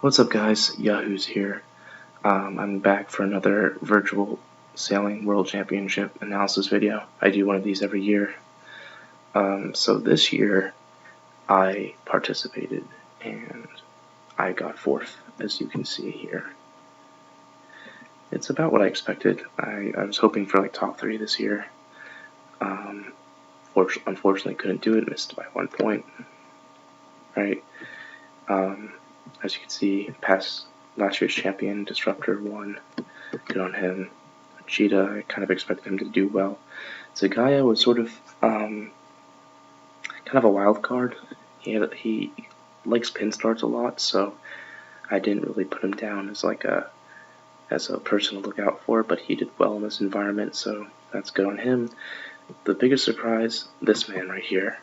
What's up guys, Yahoo's here. I'm back for another virtual sailing world championship analysis video. I do one of these every year. So this year I participated and I got 4th, as you can see here. It's about what I expected. I was hoping for like top 3 this year. Unfortunately couldn't do it, missed by 1 point. Right. As you can see, past last year's champion, Disruptor, won. Good on him. Cheetah, I kind of expected him to do well. Zagaya was sort of kind of a wild card. He likes pin starts a lot, so I didn't really put him down as a person to look out for, but he did well in this environment, so that's good on him. The biggest surprise, this man right here.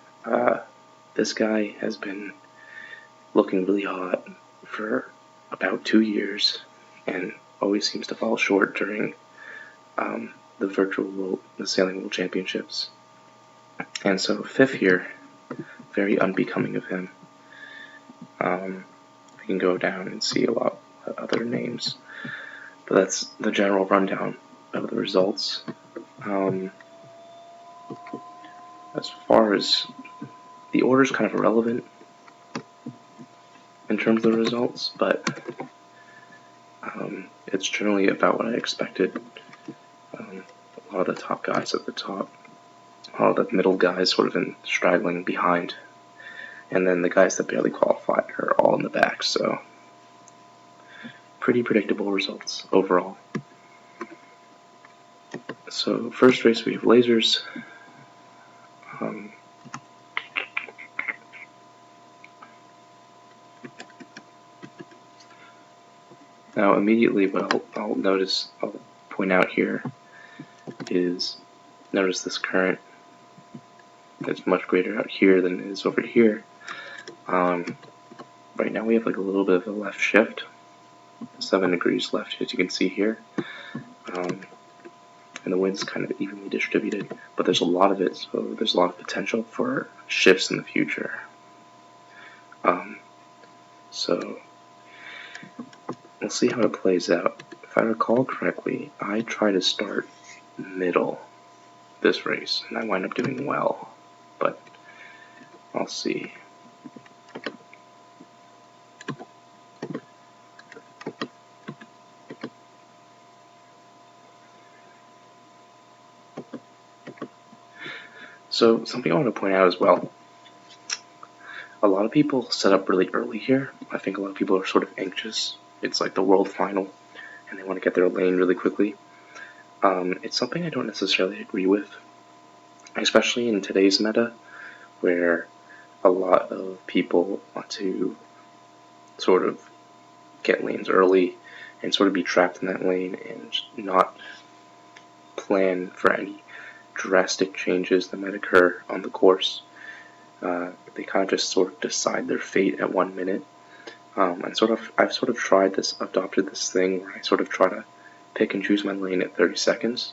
This guy has been looking really hot for about 2 years and always seems to fall short during the Sailing World Championships. And so 5th here, very unbecoming of him. We can go down and see a lot of other names, but that's the general rundown of the results. As far as the order is kind of irrelevant in terms of the results, but it's generally about what I expected. A lot of the top guys at the top, all the middle guys sort of straggling behind, and then the guys that barely qualified are all in the back, so pretty predictable results overall. So first race we have lasers. Now immediately what I'll point out here is, notice this current. It's much greater out here than it is over here. Right now we have like a little bit of a left shift, 7 degrees left, as you can see here. And the wind's kind of evenly distributed, but there's a lot of it, so there's a lot of potential for shifts in the future. So we'll see how it plays out. If I recall correctly, I try to start middle this race, and I wind up doing well, but I'll see. So something I want to point out as well, a lot of people set up really early here. I think a lot of people are sort of anxious. It's like the world final, and they want to get their lane really quickly. It's something I don't necessarily agree with, especially in today's meta, where a lot of people want to sort of get lanes early and sort of be trapped in that lane and not plan for any drastic changes that might occur on the course. They kind of just sort of decide their fate at 1 minute. I've sort of adopted this thing where I sort of try to pick and choose my lane at 30 seconds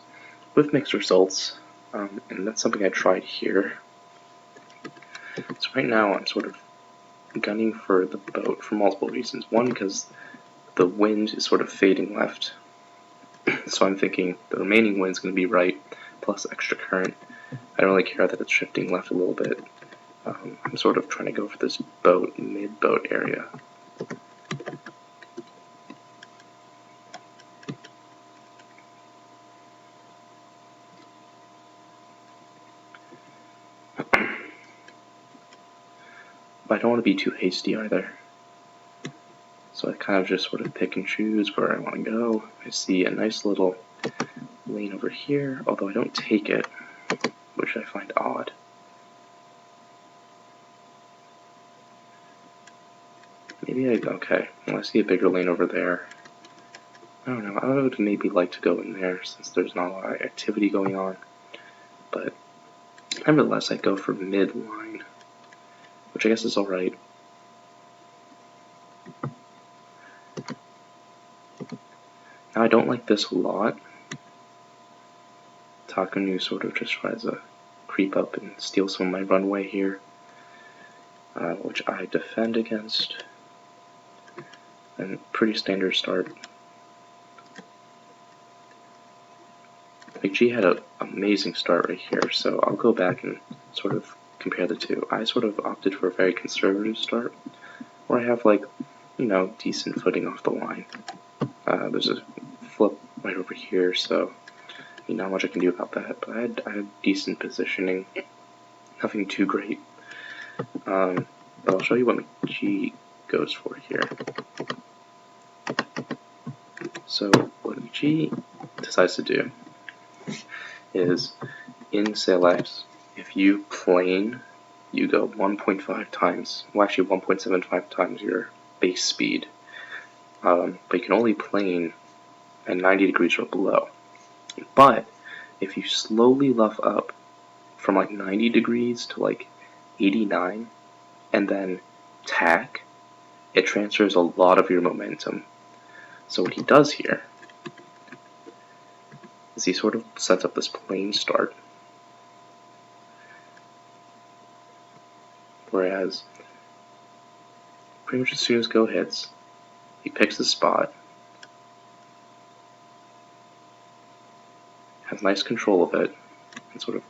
with mixed results, and that's something I tried here. So right now I'm sort of gunning for the boat for multiple reasons. One, because the wind is sort of fading left, so I'm thinking the remaining wind's going to be right, plus extra current. I don't really care that it's shifting left a little bit. I'm sort of trying to go for this boat, mid-boat area. But I don't want to be too hasty either. So I kind of just sort of pick and choose where I want to go. I see a nice little lane over here, although I don't take it, which I find odd. Okay, well I see a bigger lane over there. I don't know, I would maybe like to go in there since there's not a lot of activity going on. But nevertheless, I go for mid-line, which I guess is alright. Now I don't like this a lot. Takanu sort of just tries to creep up and steal some of my runway here, which I defend against. and pretty standard start. G had an amazing start right here, so I'll go back and sort of compare the two. I sort of opted for a very conservative start, where I have like, decent footing off the line. There's a flip right over here, so not much I can do about that, but I had decent positioning, nothing too great. But I'll show you what G goes for here. So what G decides to do is, in SailX, if you plane, you go 1.5 times, well actually 1.75 times your base speed, but you can only plane at 90 degrees or below. But if you slowly luff up from like 90 degrees to like 89 and then tack, it transfers a lot of your momentum. So what he does here is he sort of sets up this plane start, whereas pretty much as soon as go hits, he picks the spot, has nice control of it, and sort of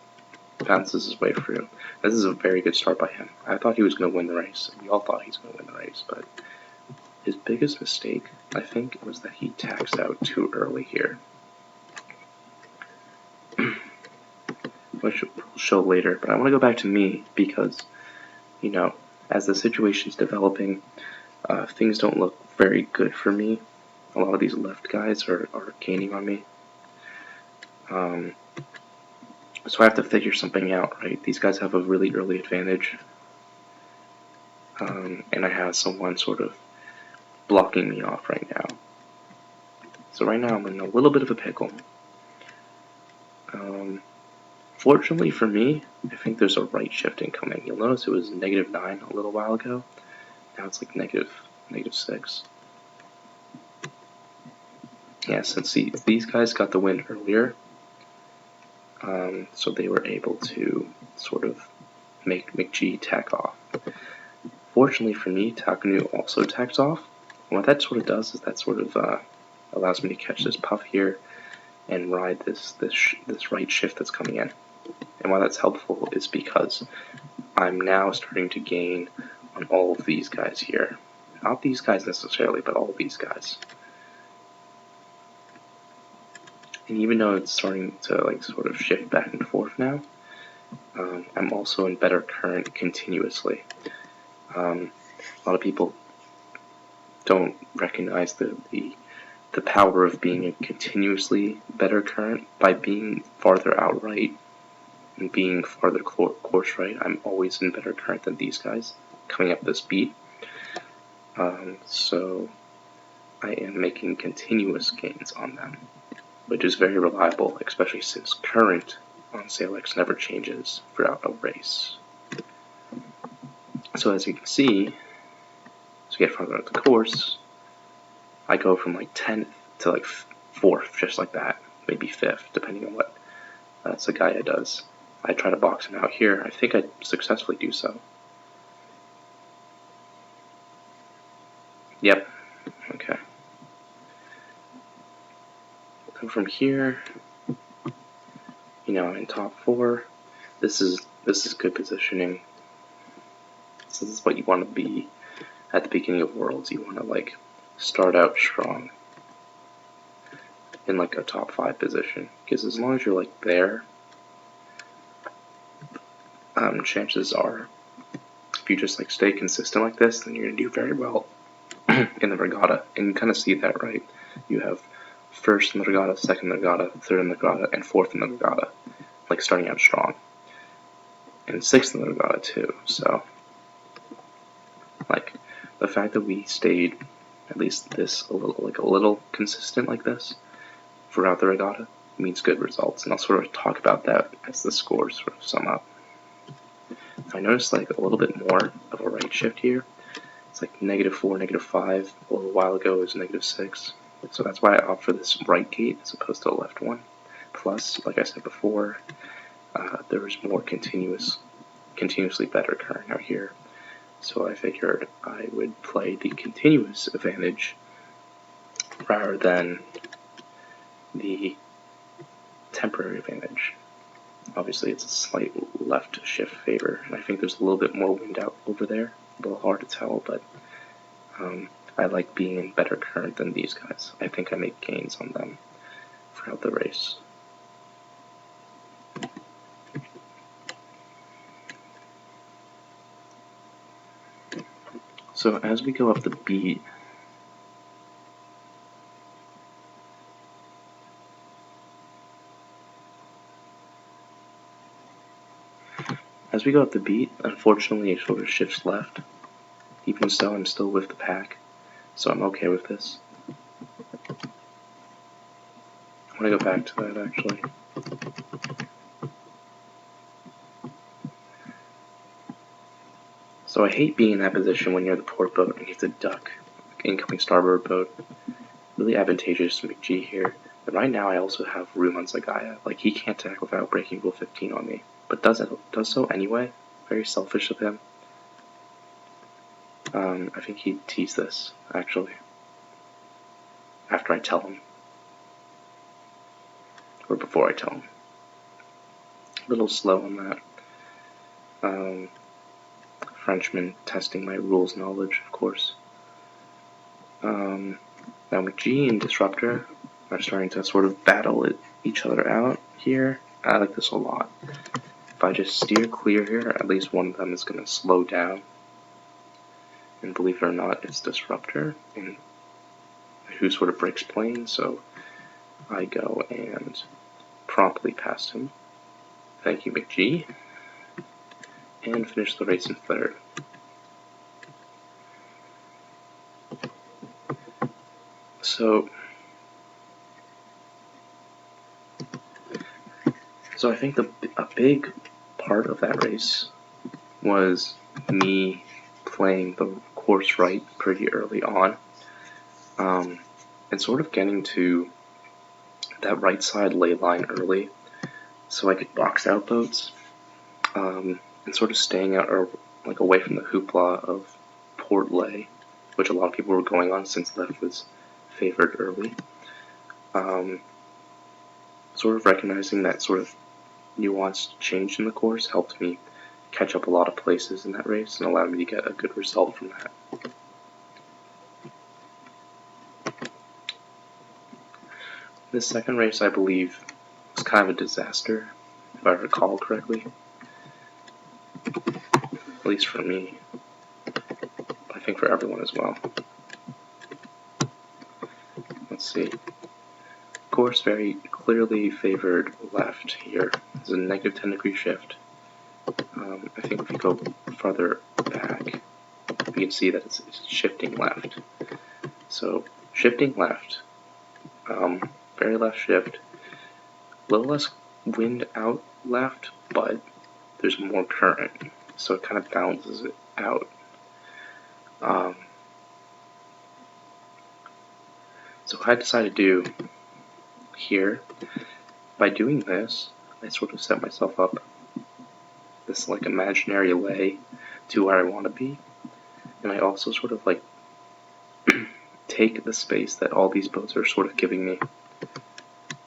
bounces his way through. This is a very good start by him. I thought he was going to win the race. We all thought he was going to win the race, but his biggest mistake, I think, was that he tacks out too early here. Which we'll show later, but I want to go back to me because, as the situation's developing, things don't look very good for me. A lot of these left guys are gaining on me. So I have to figure something out, right? These guys have a really early advantage, and I have someone sort of blocking me off right now. So right now I'm in a little bit of a pickle. Fortunately for me, I think there's a right shifting coming. You'll notice it was -9 a little while ago. Now it's like -6. Yeah, since these guys got the win earlier, so they were able to sort of make G tack off. Fortunately for me, Takanu also tacks off. And what that sort of does is that sort of allows me to catch this puff here and ride this right shift that's coming in. And why that's helpful is because I'm now starting to gain on all of these guys here. Not these guys necessarily, but all of these guys. And even though it's starting to like sort of shift back and forth now, I'm also in better current continuously. A lot of people don't recognize the power of being a continuously better current by being farther out right and being farther course right. I'm always in better current than these guys coming up this beat. So I am making continuous gains on them, which is very reliable, especially since current on SailX never changes throughout a race. So as you can see, as we get farther out the course, I go from like 10th to like 4th, just like that, maybe 5th, depending on what Sagaya does. I try to box him out here. I think I successfully do so. Yep. Okay. So from here, I'm in top 4. This is good positioning. This is what you want to be at the beginning of Worlds. You want to like start out strong in like a top 5 position, because as long as you're like there, chances are, if you just like stay consistent like this, then you're gonna do very well in the regatta. And you kind of see that, right? You have first in the regatta, second in the regatta, third in the regatta, and fourth in the regatta, like starting out strong, and sixth in the regatta too. So, like the fact that we stayed at least a little consistent like this throughout the regatta means good results, and I'll sort of talk about that as the scores sort of sum up. I noticed like a little bit more of a right shift here. It's like -4, -5. A little while ago it was -6. So that's why I opt for this right gate as opposed to the left one. Plus, like I said before, there was more continuously better current out here. So I figured I would play the continuous advantage rather than the temporary advantage. Obviously, it's a slight left shift favor, and I think there's a little bit more wind out over there. A little hard to tell, but I like being in better current than these guys. I think I make gains on them throughout the race. So as we go up the beat, unfortunately it sort of shifts left. Even so, I'm still with the pack, so I'm okay with this. I want to go back to that, actually. So I hate being in that position when you're the port boat and you have to duck incoming starboard boat. Really advantageous to McG here. But right now I also have room on Zagaya. Like, he can't attack without breaking rule 15 on me. But does so anyway. Very selfish of him. I think he'd tease this, actually. After I tell him. Or before I tell him. A little slow on that. Frenchman testing my rules knowledge, of course. Now McG and Disruptor are starting to sort of battle each other out here. I like this a lot. If I just steer clear here, at least one of them is going to slow down. And believe it or not, it's Disruptor, and who sort of breaks plane, so I go and promptly pass him. Thank you, McG. And finish the race in third. So I think a big part of that race was me playing the course right pretty early on, and sort of getting to that right side ley line early, so I could box out boats, and sort of staying out or like away from the hoopla of port ley, which a lot of people were going on since left was favored early. Sort of recognizing that sort of nuanced change in the course helped me catch up a lot of places in that race and allowed me to get a good result from that. The second race, I believe, was kind of a disaster, if I recall correctly. At least for me. I think for everyone as well. Let's see. Course very clearly favored left here. It's a negative 10-degree shift. I think if you go farther back, you can see that it's shifting left. So, shifting left, very left shift, a little less wind out left, but there's more current, so it kind of balances it out. So what I decided to do here, by doing this, I sort of set myself up this like imaginary lay to where I want to be, and I also sort of like take the space that all these boats are sort of giving me.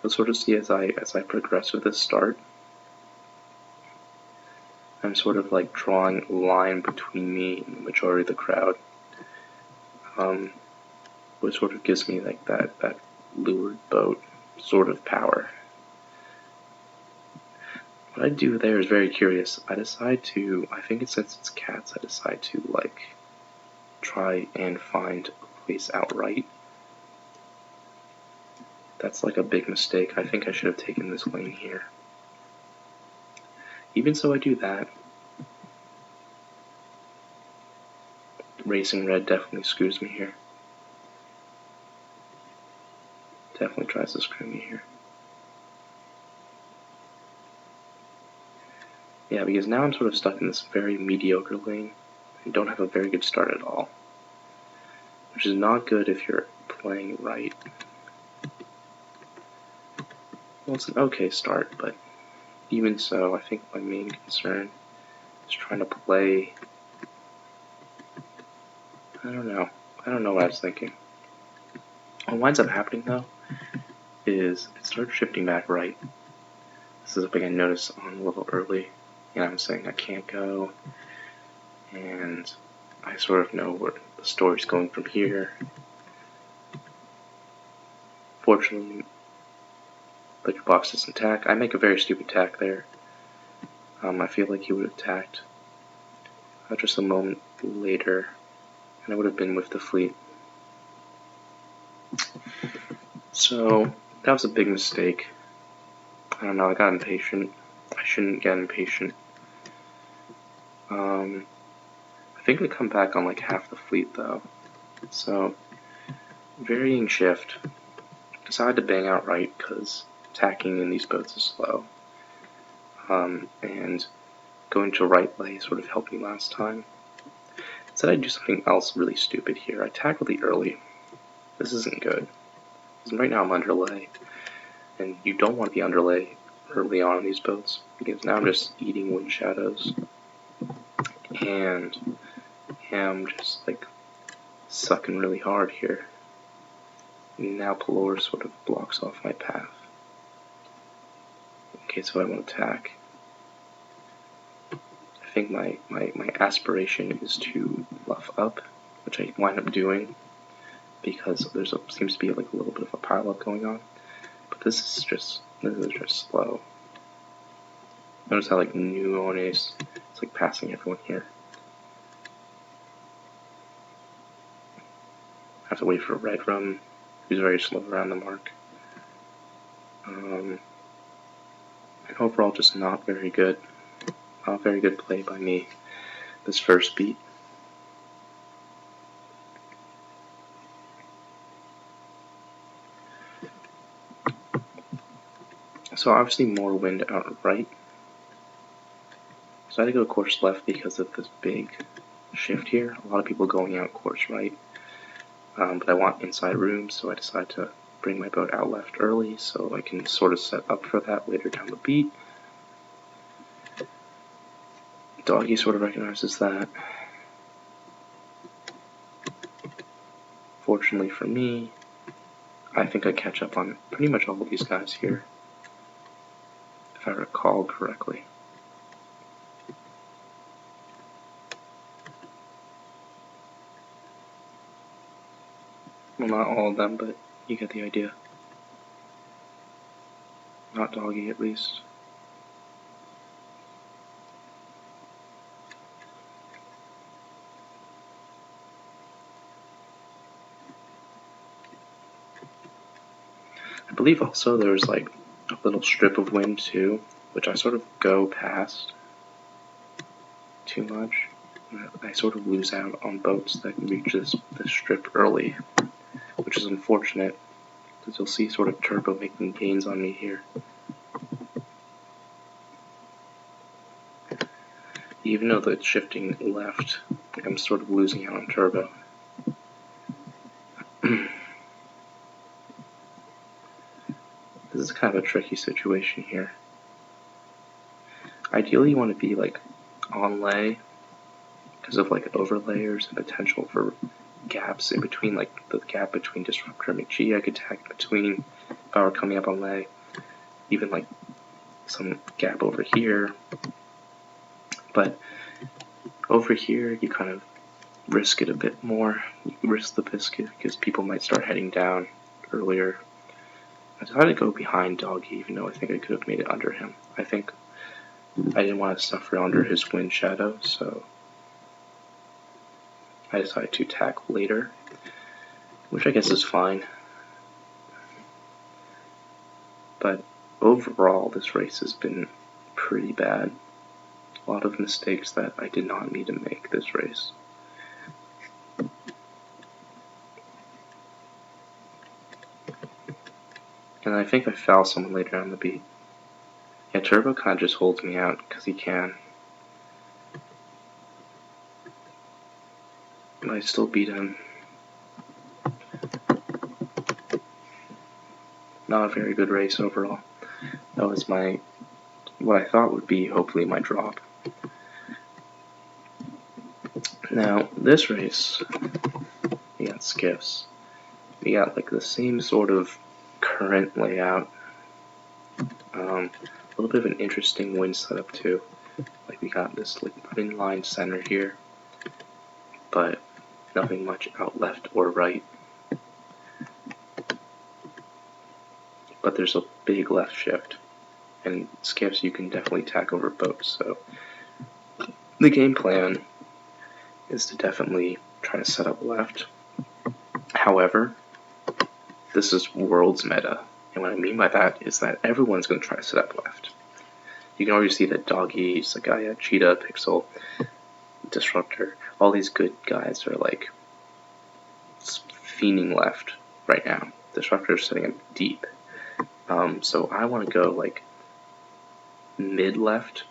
You'll sort of see as I progress with this start, I'm sort of like drawing a line between me and the majority of the crowd, which sort of gives me like that lured boat sort of power. What I do there is very curious. I decide to, I think it's since it's cats, I decide to like try and find a place outright. That's like a big mistake. I think I should have taken this lane here. Even so, I do that. Racing red definitely screws me here. Definitely tries to screw me here. Yeah, because now I'm sort of stuck in this very mediocre lane and don't have a very good start at all. Which is not good if you're playing right. Well, it's an okay start, but even so, I think my main concern is trying to play... I don't know what I was thinking. What winds up happening though is it starts shifting back right. This is something I noticed on a little early, and I'm saying I can't go, and I sort of know where the story's going from here. Fortunately, the box doesn't tack. I make a very stupid tack there. I feel like he would have tacked just a moment later, and I would have been with the fleet. So that was a big mistake. I don't know, I got impatient. I shouldn't get impatient. I think we come back on like half the fleet though. So, varying shift. Decided to bang out right because tacking in these boats is slow. And going to right lay sort of helped me last time. Instead I do something else really stupid here. I tack really early. This isn't good. Because right now I'm underlay. And you don't want to be underlay early on in these boats, because now I'm just eating wind shadows. And I'm just like sucking really hard here. And now Pelor sort of blocks off my path. Okay, so I want to tack. I think my aspiration is to luff up, which I wind up doing because seems to be like a little bit of a pileup going on. But this is just slow. Notice how like Nuones, it's like passing everyone here. I have to wait for Red Rum, who's very slow around the mark. And overall, just not very good. Not very good play by me this first beat. So obviously more wind out right. So I had to go course left because of this big shift here. A lot of people going out course right. But I want inside room, so I decided to bring my boat out left early so I can sort of set up for that later down the beat. Doggy sort of recognizes that. Fortunately for me, I think I catch up on pretty much all of these guys here, if I recall correctly. Well, not all of them, but you get the idea. Not Doggy, at least. I believe also there's like a little strip of wind too, which I sort of go past too much. I sort of lose out on boats that reach this strip early, which is unfortunate, because you'll see sort of Turbo making gains on me here. Even though it's shifting left, I'm sort of losing out on Turbo. This is kind of a tricky situation here. Ideally you want to be like on lay because of like overlayers and potential for gaps in between, like the gap between Disruptor and McGee. I could tag between if I were coming up on lay, even like some gap over here. But over here you kind of risk it a bit more. You risk the biscuit because people might start heading down earlier. I decided to go behind Doggy, even though I think I could have made it under him. I think I didn't want to suffer under his wind shadow, so I decided to tack later, which I guess is fine. But overall, this race has been pretty bad. A lot of mistakes that I did not need to make this race. And I think I foul someone later on the beat. Yeah, Turbo kind of just holds me out because he can. But I still beat him. Not a very good race overall. That was what I thought would be hopefully my drop. Now, this race, we got skiffs. we got like the same sort of current layout. A little bit of an interesting win setup too. Like we got this like inline center here, but nothing much out left or right. But there's a big left shift, and skips you can definitely tack over boats. So the game plan is to definitely try to set up left. However, this is Worlds meta, and what I mean by that is that everyone's going to try to set up left. You can already see that Doggy, Sagaya, Cheetah, Pixel, Disruptor, all these good guys are like fiending left right now. Disruptor is setting up deep. So I want to go like mid left,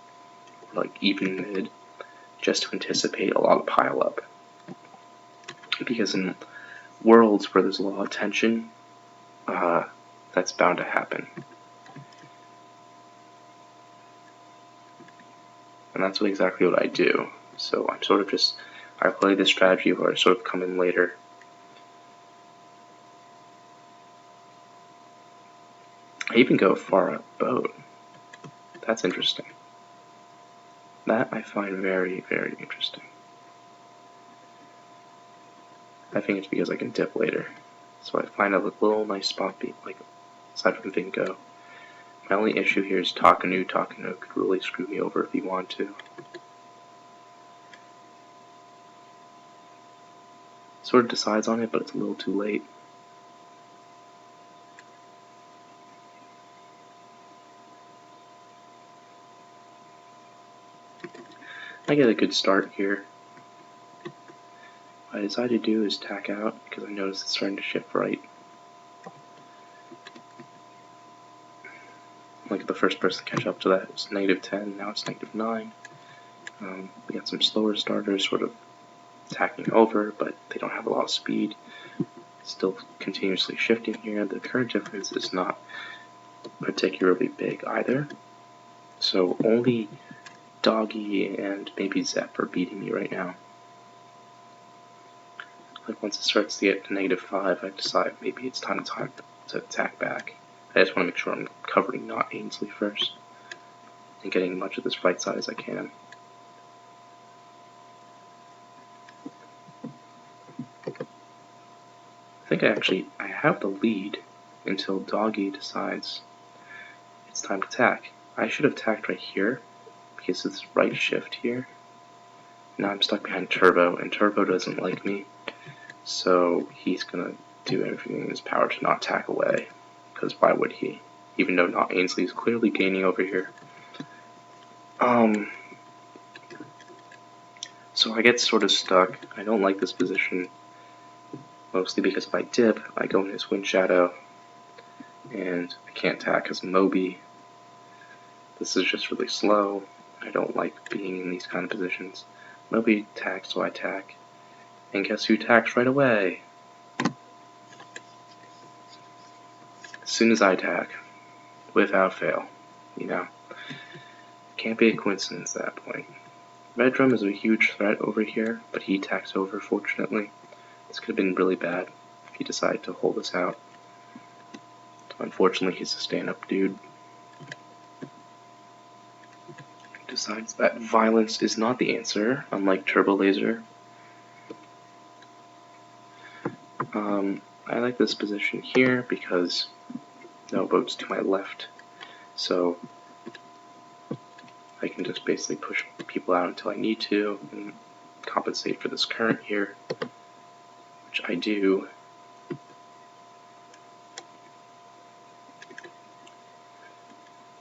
like even mid, just to anticipate a lot of pile up. Because in worlds where there's a lot of tension, that's bound to happen. And that's exactly what I do. So I'm sort of just, I play this strategy where I sort of come in later. I even go far up boat. That's interesting. That I find very, very interesting. I think it's because I can dip later. So I find a little nice spot, like aside from Vinko. My only issue here is Takanu. Takanu could really screw me over if he wanted to. Sort of decides on it, but it's a little too late. I get a good start here. What I decide to do is tack out because I notice it's starting to shift right. Like the first person to catch up to that was -10, now it's -9. We got some slower starters sort of tacking over, but they don't have a lot of speed. Still continuously shifting here. The current difference is not particularly big either. So only Doggy and maybe Zep are beating me right now. Like once it starts to get to -5, I decide maybe it's time to attack back. I just want to make sure I'm covering not Ainsley first and getting much of this right side as I can. I think I have the lead until Doggy decides it's time to tack. I should have tacked right here because it's right shift here. Now I'm stuck behind Turbo, and Turbo doesn't like me, so he's gonna do everything in his power to not tack away, because why would he? Even though not Ainsley is clearly gaining over here. So I get sort of stuck. I don't like this position, mostly because if I dip, I go in his wind shadow, and I can't tack because Moby. This is just really slow. I don't like being in these kind of positions. Moby tacks, so I tack. And guess who tacks right away? As soon as I tack, without fail, you know. Can't be a coincidence at that point. Red Drum is a huge threat over here, but he tacks over, fortunately. This could have been really bad if he decided to hold us out. Unfortunately, he's a stand-up dude. Decides that violence is not the answer, unlike Turbo Laser. I like this position here because no boat's to my left, so I can just basically push people out until I need to and compensate for this current here, which I do.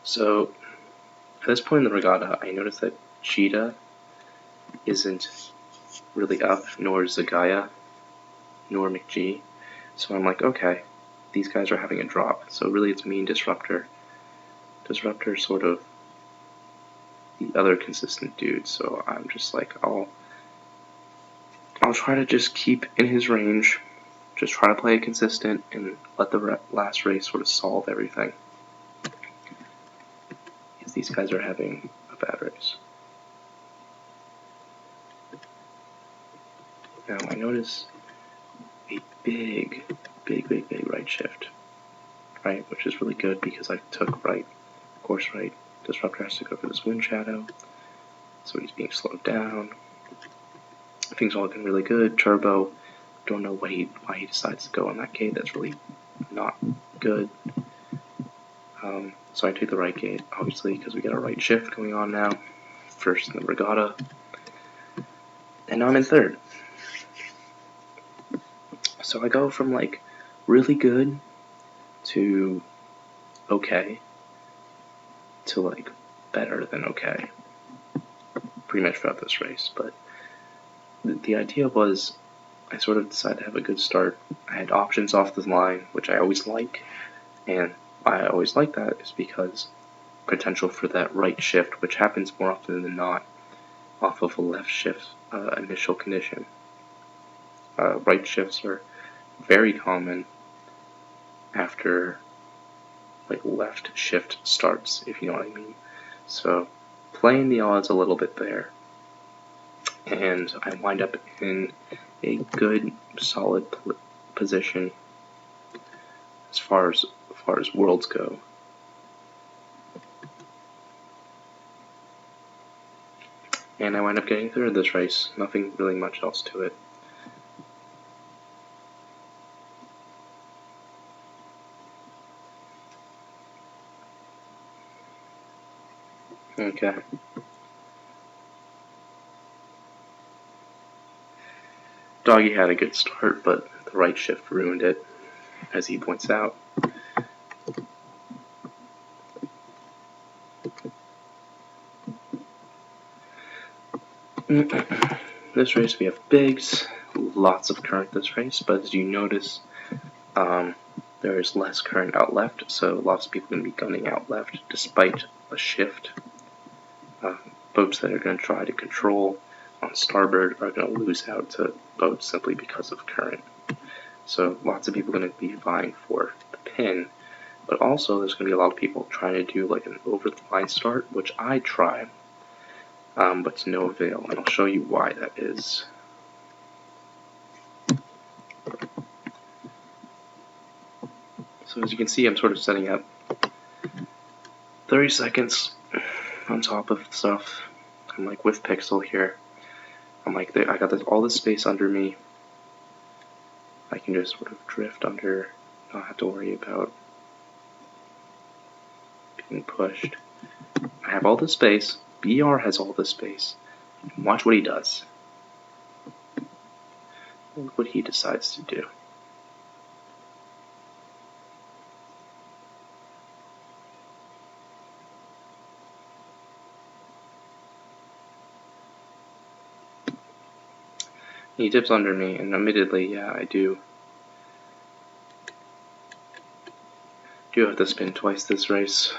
So at this point in the regatta, I notice that Cheetah isn't really up, nor Zagaya, nor McG. So I'm like, okay, these guys are having a drop. So really it's me and Disruptor. Disruptor's sort of the other consistent dude, so I'm just like, I'll try to just keep in his range, just try to play it consistent, and let the last race sort of solve everything. Because these guys are having a bad race. Now I notice a big big right shift, right, which is really good because I took right, course right. Disruptor has to go for this wind shadow, so he's being slowed down. Things are looking really good. Turbo, don't know why he decides to go on that gate. That's really not good. So I take the right gate, obviously, because we got a right shift going on now. First in the regatta. And now I'm in third. So I go from like really good to okay to like better than okay. Pretty much throughout this race. But the idea was I sort of decided to have a good start. I had options off the line, which I always like. And why I always like that is because potential for that right shift, which happens more often than not off of a left shift initial condition. Right shifts are very common after like left shift starts, if you know what I mean. So playing the odds a little bit there, and I wind up in a good solid position as far as worlds go. And I wind up getting through this race. Nothing really much else to it. Okay. Doggy had a good start, but the right shift ruined it, as he points out. This race we have bigs, lots of current this race, but as you notice, there is less current out left, so lots of people are going to be gunning out left despite a shift. Boats that are going to try to control on starboard are going to lose out to boats simply because of current. So lots of people are going to be vying for the pin, but also there's going to be a lot of people trying to do like an over the line start, which I try, but to no avail, and I'll show you why that is. So as you can see, I'm sort of setting up 30 seconds on top of stuff. I'm like with pixel here. I'm like, I got all this space under me. I can just sort of drift under, not have to worry about being pushed. I have all this space. BR has all this space. Watch what he does. Look what he decides to do. He dips under me, and admittedly, yeah, I do have to spin twice this race.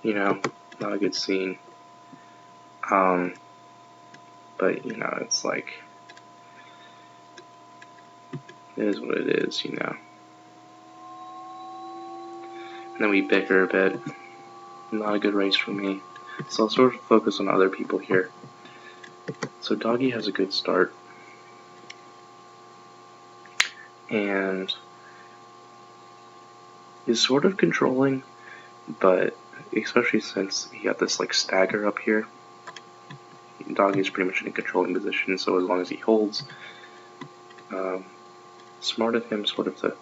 You know, not a good scene. But, you know, it's like, it is what it is, you know. And then we bicker a bit. Not a good race for me. So I'll sort of focus on other people here. So Doggy has a good start. And is sort of controlling, but especially since he got this like stagger up here, Doggy's pretty much in a controlling position, so as long as he holds, smart of him sort of to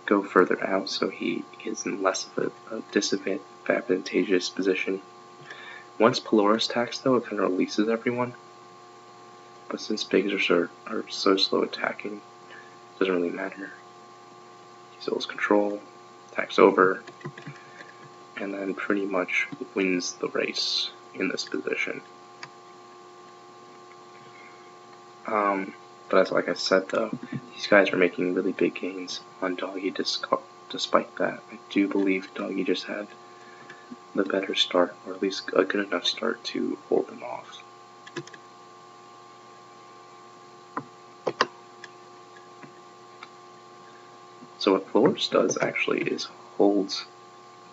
go further out so he is in less of a disadvantageous position. Once Polaris attacks though, it kind of releases everyone, but since bigs are so slow attacking, it doesn't really matter. He still has control, attacks over, and then pretty much wins the race in this position. But as like I said though, these guys are making really big gains on Doggy despite that. I do believe Doggy just had the better start, or at least a good enough start to hold them off. So what Polaris does actually is holds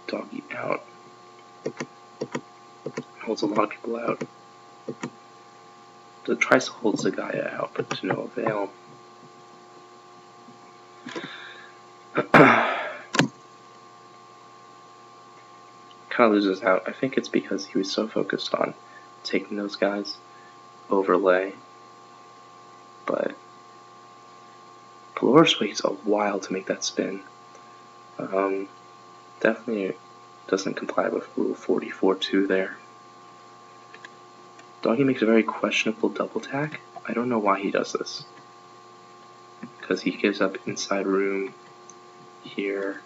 Doggy out. Holds a lot of people out. It tries to hold Zagaya out, but to no avail. kind of loses out. I think it's because he was so focused on taking those guys, overlay, but Pelorus waits a while to make that spin. Definitely doesn't comply with Rule 44-2 there. Doggy makes a very questionable double tack. I don't know why he does this. Because he gives up inside room here.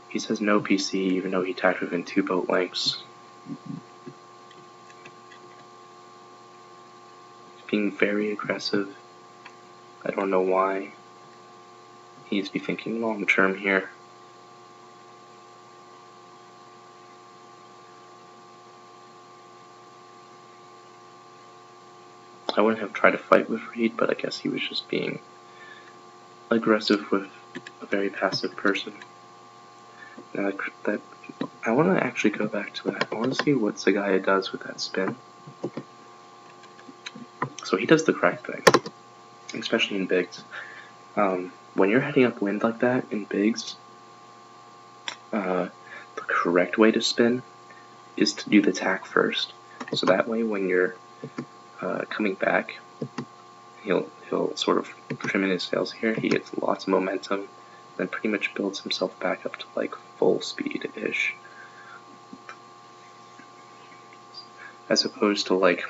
He says no PC even though he tacked within 2 boat lengths. He's being very aggressive. I don't know why. He needs to be thinking long term here. I wouldn't have tried to fight with Reed, but I guess he was just being aggressive with a very passive person. Now that I want to actually go back to that. I want to see what Sagaya does with that spin. So he does the correct thing, especially in bigs. When you're heading upwind like that in bigs, the correct way to spin is to do the tack first. So that way, when you're coming back, he'll sort of trim in his sails here. He gets lots of momentum, then pretty much builds himself back up to like full speed-ish, as opposed to like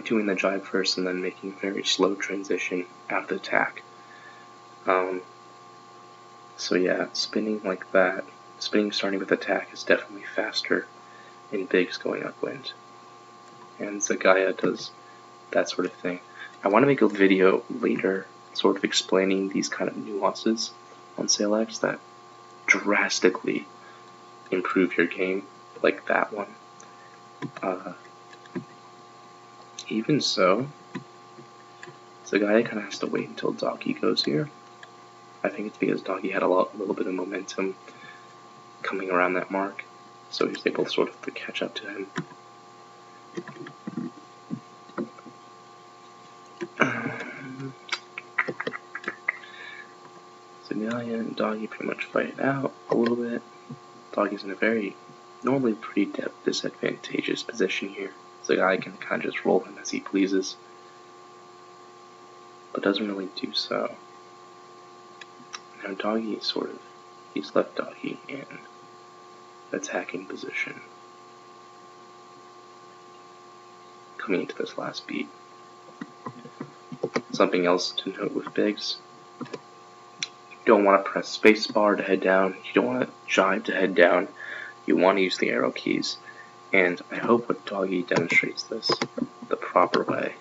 doing the jibe first and then making a very slow transition out of the tack. So yeah, spinning like that, spinning starting with the tack is definitely faster in bigs going upwind. And Zagaya does that sort of thing. I want to make a video later sort of explaining these kind of nuances on SailX that drastically improve your game, like that one. Even so, Zagaya kind of has to wait until Doggy goes here. I think it's because Doggy had a little bit of momentum coming around that mark, so he was able sort of to catch up to him. Zagaya and Doggy pretty much fight it out a little bit. Doggy's in a very, normally pretty disadvantageous position here. Zagaya can kind of just roll him as he pleases, but doesn't really do so. Now Doggy he's left Doggy in attacking position coming into this last beat. Something else to note with bigs, you don't want to press spacebar to head down, you don't want to jibe to head down, you want to use the arrow keys, and I hope what Doggy demonstrates this the proper way.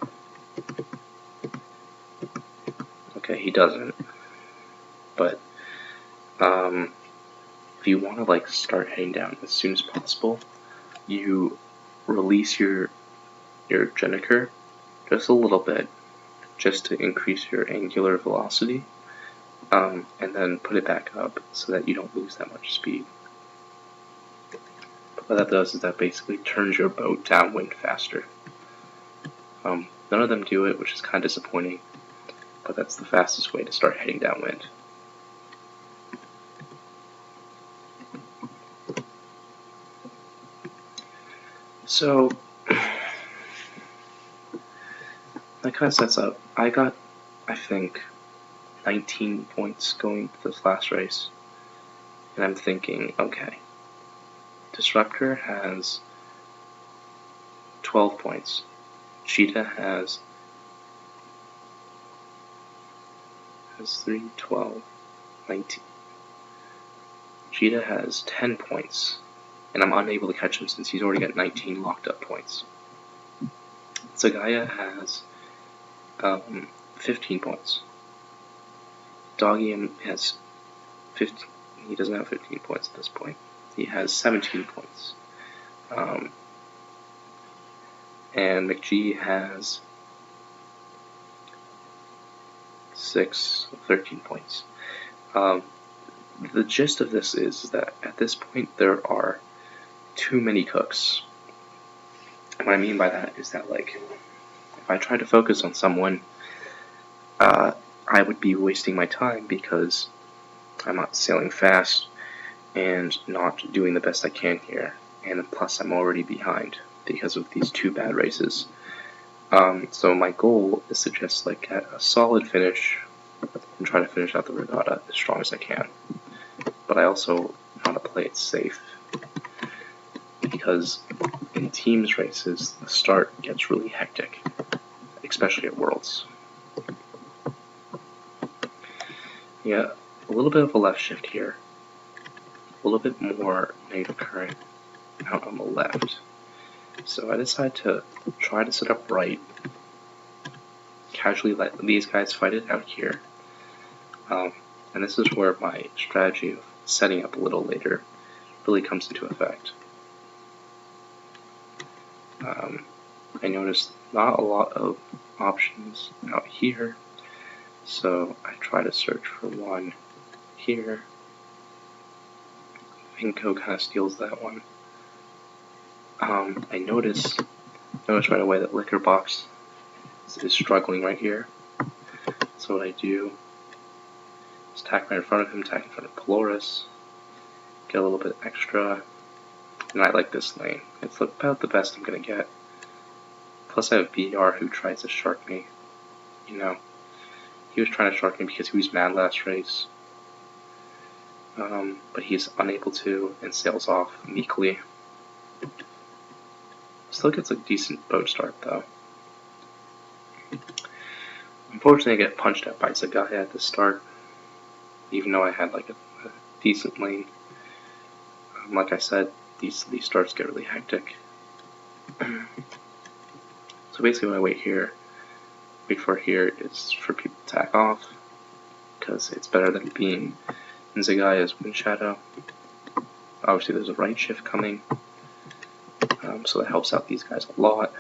Okay, he doesn't, but if you want to like start heading down as soon as possible, you release your Jenniker just a little bit, just to increase your angular velocity, and then put it back up so that you don't lose that much speed. But what that does is that basically turns your boat downwind faster. None of them do it, which is kind of disappointing, but that's the fastest way to start heading downwind. So that kind of sets up. I got, I think, 19 points going to this last race, and I'm thinking, okay, Disruptor has 12 points, Cheetah has 3, 12, 19. Cheetah has 10 points, and I'm unable to catch him since he's already got 19 locked up points. Zagaya has 15 points. Doggy has 15. He doesn't have 15 points at this point. He has 17 points. And McG has 13 points. The gist of this is that at this point there are too many cooks. And what I mean by that is that, like, if I try to focus on someone, I would be wasting my time because I'm not sailing fast, and not doing the best I can here. And plus, I'm already behind because of these 2 bad races. So my goal is to just like get a solid finish and try to finish out the regatta as strong as I can. But I also want to play it safe, because in teams races, the start gets really hectic, especially at Worlds. Yeah, a little bit of a left shift here, a little bit more negative current out on the left. So I decide to try to set up right, casually let these guys fight it out here. And this is where my strategy of setting up a little later really comes into effect. I noticed not a lot of options out here, so I try to search for one here. Vinco kind of steals that one. I notice right away that Liquor Box is struggling right here. So what I do is tack right in front of him, tack in front of Polaris, get a little bit extra, and I like this lane. It's about the best I'm going to get. Plus I have BR who tries to shark me. You know, he was trying to shark me because he was mad last race. But he's unable to and sails off meekly. Still gets a decent boat start though. Unfortunately, I get punched at by Zagaya at the start, even though I had like a decent lane. Like I said, these starts get really hectic. So basically what I wait for here is for people to tack off, because it's better than being in Zagaya's wind shadow. Obviously there's a right shift coming, so that helps out these guys a lot.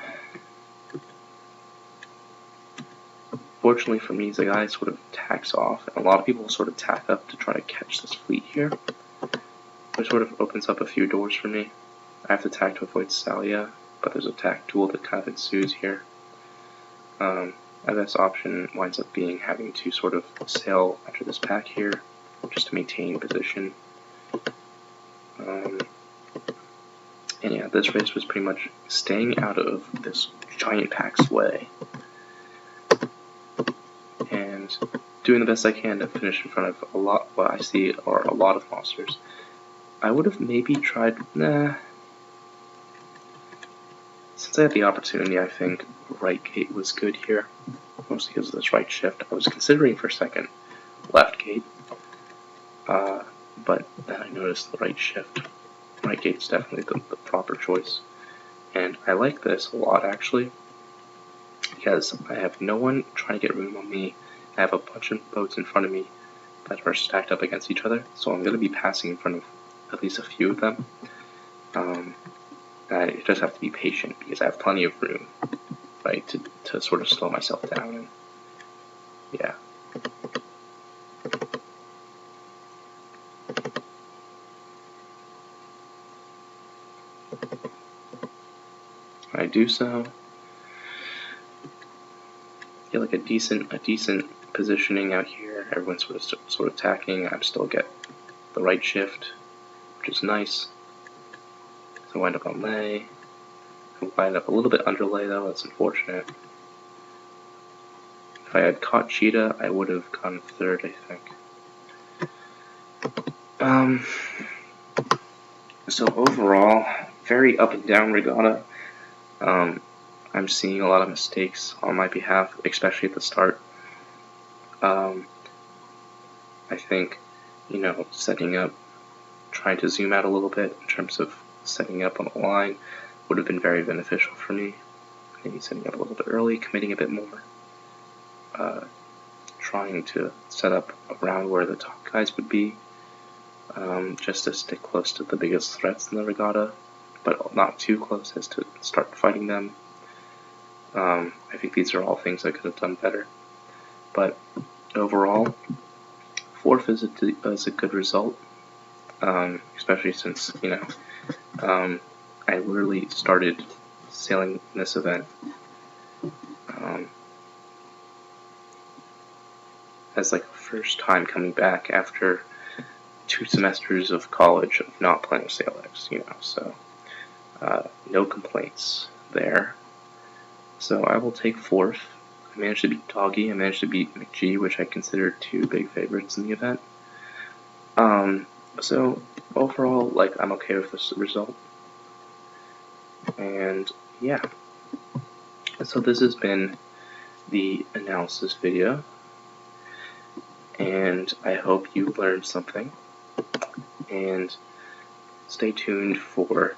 Fortunately for me, Zagaya sort of tacks off, and a lot of people sort of tack up to try to catch this fleet here, which sort of opens up a few doors for me. I have to tack to avoid Salia, but there's a tack duel that kind of ensues here. My best option winds up being having to sort of sail after this pack here, just to maintain position. And yeah, this race was pretty much staying out of this giant pack's way, and doing the best I can to finish in front of what I see are a lot of monsters. I would have maybe tried, since I had the opportunity, I think right gate was good here, mostly because of this right shift. I was considering for a second left gate, but then I noticed the right shift. Right gate's definitely the proper choice, and I like this a lot actually, because I have no one trying to get room on me. I have a bunch of boats in front of me that are stacked up against each other, so I'm going to be passing in front of at least a few of them. I just have to be patient because I have plenty of room, right, to sort of slow myself down. And yeah. I do so. Get like a decent positioning out here. Everyone's sort of tacking. I still get the right shift, which is nice. So I wind up on lay. I wind up a little bit under lay though. That's unfortunate. If I had caught Cheetah, I would have gone third, I think. So overall, very up and down regatta. I'm seeing a lot of mistakes on my behalf, especially at the start. I think, setting up, trying to zoom out a little bit in terms of setting up on the line would have been very beneficial for me. Maybe setting up a little bit early, committing a bit more, trying to set up around where the top guys would be, just to stick close to the biggest threats in the regatta, but not too close as to start fighting them. I think these are all things I could have done better. But overall, 4th is a good result, especially since, I literally started sailing this event as like first time coming back after 2 semesters of college of not playing SailX, so no complaints there. So I will take 4th. I managed to beat Doggy, I managed to beat McG, which I consider 2 big favorites in the event. So overall, I'm okay with this result. And yeah. So this has been the analysis video, and I hope you learned something, and stay tuned for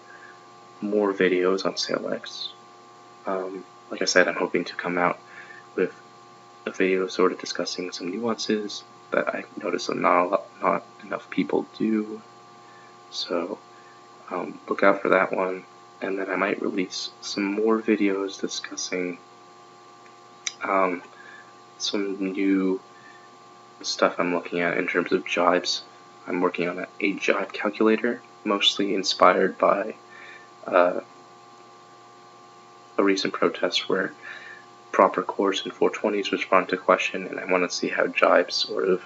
more videos on SailX. Like I said, I'm hoping to come out with a video sort of discussing some nuances that I noticed not enough people do, so look out for that one. And then I might release some more videos discussing some new stuff I'm looking at in terms of jibes. I'm working on a jibe calculator, mostly inspired by a recent protest where proper course and 420s was brought into question, and I want to see how jibes sort of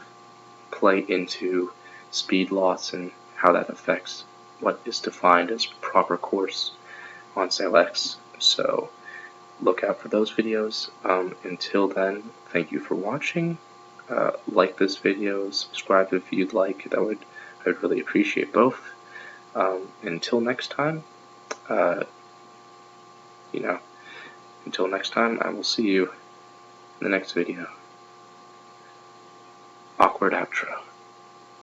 play into speed loss and how that affects what is defined as proper course on SailX. So look out for those videos. Until then, thank you for watching. Like this video, subscribe if you'd like. I would really appreciate both. Until next time, until next time, I will see you in the next video. Awkward outro.